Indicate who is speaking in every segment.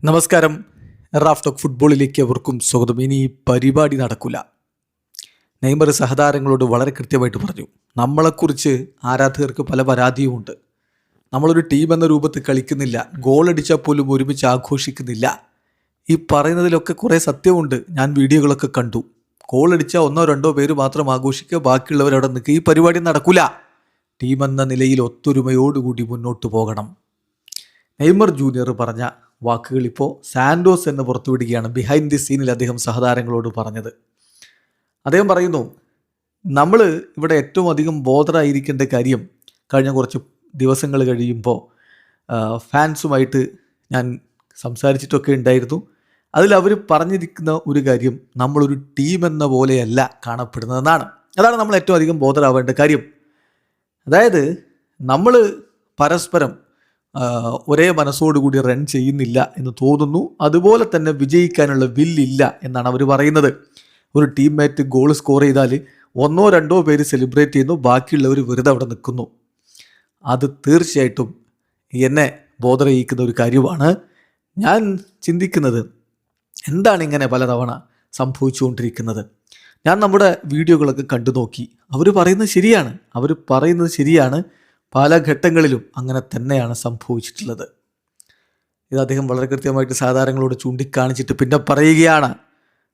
Speaker 1: നമസ്കാരം. Raf talk ഫുട്ബോളിലേക്ക് അവർക്കും സ്വാഗതം. ഇനി ഈ പരിപാടി നടക്കില്ല. നെയ്മർ സഹതാരങ്ങളോട് വളരെ കൃത്യമായിട്ട് പറഞ്ഞു, നമ്മളെക്കുറിച്ച് ആരാധകർക്ക് പല പരാതിയുമുണ്ട്. നമ്മളൊരു ടീം എന്ന രൂപത്തിൽ കളിക്കുന്നില്ല, ഗോൾ അടിച്ചാൽ പോലും ഒരുമിച്ച് ആഘോഷിക്കുന്നില്ല. ഈ പറയുന്നതിലൊക്കെ കുറേ സത്യമുണ്ട്. ഞാൻ വീഡിയോകളൊക്കെ കണ്ടു. ഗോൾ അടിച്ചാൽ ഒന്നോ രണ്ടോ പേര് മാത്രം ആഘോഷിക്കുക, ബാക്കിയുള്ളവരവിടെ നിൽക്കുക. ഈ പരിപാടി നടക്കില്ല. ടീം എന്ന നിലയിൽ ഒത്തൊരുമയോടുകൂടി മുന്നോട്ട് പോകണം. നെയ്മർ ജൂനിയർ പറഞ്ഞ വാക്കുകൾ ഇപ്പോൾ സാൻഡോസ് എന്ന് പുറത്തുവിടുകയാണ്. ബിഹൈൻഡ് ദി സീനിൽ അദ്ദേഹം സഹതാരങ്ങളോട് പറഞ്ഞത്. അദ്ദേഹം പറയുന്നു, നമ്മൾ ഇവിടെ ഏറ്റവും അധികം ബോധറായിരിക്കേണ്ട കാര്യം, കഴിഞ്ഞ കുറച്ച് ദിവസങ്ങൾ കഴിയുമ്പോൾ ഫാൻസുമായിട്ട് ഞാൻ സംസാരിച്ചിട്ടൊക്കെ ഉണ്ടായിരുന്നു. അതിൽ അവർ പറഞ്ഞിരിക്കുന്ന ഒരു കാര്യം, നമ്മളൊരു ടീം എന്ന പോലെയല്ല കാണപ്പെടുന്നതെന്നാണ്. അതാണ് നമ്മൾ ഏറ്റവും അധികം ബോധറാവേണ്ട കാര്യം. അതായത് നമ്മൾ പരസ്പരം ഒരേ മനസ്സോടുകൂടി റൺ ചെയ്യുന്നില്ല എന്ന് തോന്നുന്നു. അതുപോലെ തന്നെ വിജയിക്കാനുള്ള വില്ലില്ല എന്നാണ് അവർ പറയുന്നത്. ഒരു ടീംമേറ്റ് ഗോൾ സ്കോർ ചെയ്താൽ ഒന്നോ രണ്ടോ പേര് സെലിബ്രേറ്റ് ചെയ്യുന്നു, ബാക്കിയുള്ളവർ വെറുതെ അവിടെ നിൽക്കുന്നു. അത് തീർച്ചയായിട്ടും എന്നെ ബോധറിയിക്കുന്ന ഒരു കാര്യമാണ്. ഞാൻ ചിന്തിക്കുന്നത്, എന്താണ് ഇങ്ങനെ പലതവണ സംഭവിച്ചുകൊണ്ടിരിക്കുന്നത്? ഞാൻ നമ്മുടെ വീഡിയോകളൊക്കെ കണ്ടു നോക്കി. അവർ പറയുന്നത് ശരിയാണ്. പല ഘട്ടങ്ങളിലും അങ്ങനെ തന്നെയാണ് സംഭവിച്ചിട്ടുള്ളത്. ഇത് അദ്ദേഹം വളരെ കൃത്യമായിട്ട് സാധാരണങ്ങളോട് ചൂണ്ടിക്കാണിച്ചിട്ട് പിന്നെ പറയുകയാണ്,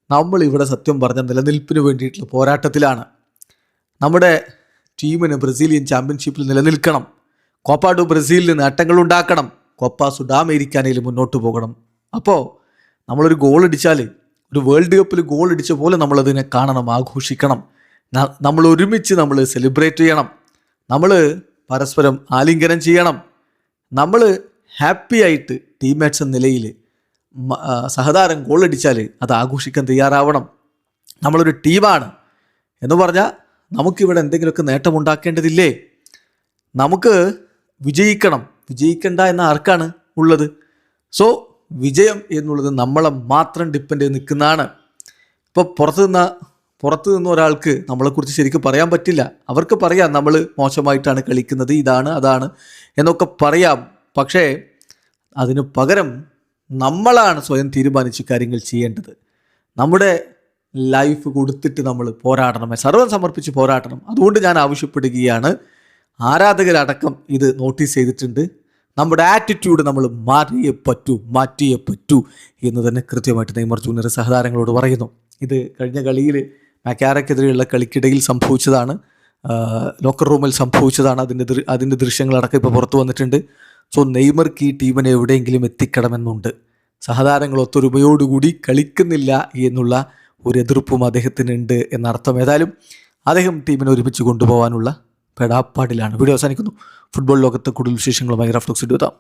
Speaker 1: നമ്മളിവിടെ സത്യം പറഞ്ഞ നിലനിൽപ്പിന് വേണ്ടിയിട്ടുള്ള പോരാട്ടത്തിലാണ്. നമ്മുടെ ടീമിന് ബ്രസീലിയൻ ചാമ്പ്യൻഷിപ്പിൽ നിലനിൽക്കണം. കോപ്പ ഡു ബ്രസീലിന് നേട്ടങ്ങൾ ഉണ്ടാക്കണം. കോപ്പ സുഡാമേരിക്കാനയിൽ മുന്നോട്ട് പോകണം. അപ്പോൾ നമ്മളൊരു ഗോൾ അടിച്ചാൽ, ഒരു വേൾഡ് കപ്പിൽ ഗോൾ അടിച്ച പോലെ നമ്മളതിനെ കാണണം, ആഘോഷിക്കണം. നമ്മൾ ഒരുമിച്ച് സെലിബ്രേറ്റ് ചെയ്യണം. നമ്മൾ പരസ്പരം ആലിംഗനം ചെയ്യണം. നമ്മൾ ഹാപ്പി ആയിട്ട് ടീംമേറ്റ്സ് എന്ന നിലയിൽ സഹതാരം ഗോൾ അടിച്ചാൽ അത് ആഘോഷിക്കാൻ തയ്യാറാവണം. നമ്മളൊരു ടീമാണ് എന്ന് പറഞ്ഞാൽ നമുക്കിവിടെ എന്തെങ്കിലുമൊക്കെ നേട്ടമുണ്ടാക്കേണ്ടതില്ലേ? നമുക്ക് വിജയിക്കണം. വിജയിക്കണ്ട എന്ന ആർക്കാണ് ഉള്ളത്? സോ വിജയം എന്നുള്ളത് നമ്മളെ മാത്രം ഡിപ്പെൻഡ് ചെയ്ത് നിൽക്കുന്നതാണ്. ഇപ്പോൾ പുറത്തു നിന്ന് ഒരാൾക്ക് നമ്മളെക്കുറിച്ച് ശരിക്കും പറയാൻ പറ്റില്ല. അവർക്ക് പറയാം നമ്മൾ മോശമായിട്ടാണ് കളിക്കുന്നത്, ഇതാണ് അതാണ് എന്നൊക്കെ പറയാം. പക്ഷേ അതിനു പകരം നമ്മളാണ് സ്വയം തീരുമാനിച്ച് കാര്യങ്ങൾ ചെയ്യേണ്ടത്. നമ്മുടെ ലൈഫ് കൊടുത്തിട്ട് നമ്മൾ പോരാടണം, സർവ്വം സമർപ്പിച്ച് പോരാടണം. അതുകൊണ്ട് ഞാൻ ആവശ്യപ്പെടുകയാണ്, ആരാധകരടക്കം ഇത് നോട്ടീസ് ചെയ്തിട്ടുണ്ട്, നമ്മുടെ ആറ്റിറ്റ്യൂഡ് നമ്മൾ മാറ്റിയേ പറ്റൂ എന്ന് തന്നെ കൃത്യമായിട്ട് നെയ്മർ ജൂനിയർ സഹതാരങ്ങളോട് പറയുന്നു. ഇത് കഴിഞ്ഞ കളിയിൽ മക്കാരക്കെതിരെയുള്ള കളിക്കിടയിൽ സംഭവിച്ചതാണ്. ലോക്കർ റൂമിൽ സംഭവിച്ചതാണ്. അതിൻ്റെ ദൃശ്യങ്ങളടക്കം ഇപ്പോൾ പുറത്തു വന്നിട്ടുണ്ട്. സോ നെയ്മർക്ക് ഈ ടീമിനെ എവിടെയെങ്കിലും എത്തിക്കണമെന്നുണ്ട്. സഹതാരങ്ങൾ ഒത്തൊരുമയോടുകൂടി കളിക്കുന്നില്ല എന്നുള്ള ഒരു എതിർപ്പും അദ്ദേഹത്തിനുണ്ട് എന്നർത്ഥം. ഏതായാലും അദ്ദേഹം ടീമിനെ ഒരുമിച്ച് കൊണ്ടുപോകാനുള്ള പെടാപ്പാടിലാണ്. വീഡിയോ അവസാനിക്കുന്നു. ഫുട്ബോൾ ലോകത്ത് കൂടുതൽ വിശേഷങ്ങളുമായി റാഫ് ടോക്സ് എത്താം.